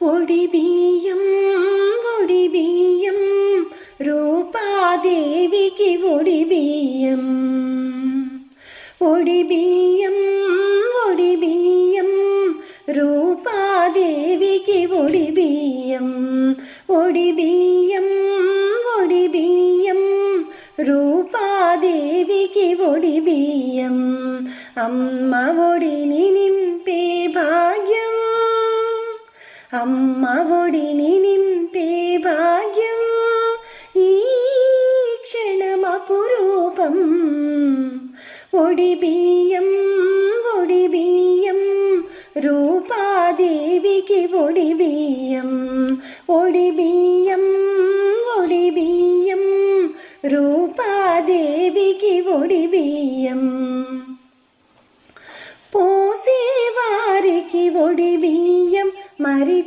ఒడిబియ్యం ఒడిబియ్యం రూపాదేవికి ఒడిబియ్యం ఒడిబియ్యం ఒడిబియ్యం రూపాదేవికి ఒడిబియ్యం ఒడిబియ్యం ఒడిబియ్యం రూపాదేవికి ఒడిబియ్యం అమ్మ ఒడిని నింపే భాగ్యం అమ్మ ఒడిని నింపే భాగ్యం ఈ క్షణమపురూపం ఒడిబియ్యం ఒడిబియ్యం రూపాదేవికి ఒడిబియ్యం ఒడిబియ్యం ఒడిబియ్యం రూపాదేవికి ఒడిబియ్యం పోసేవారికి ఒడిబియ్యం మరి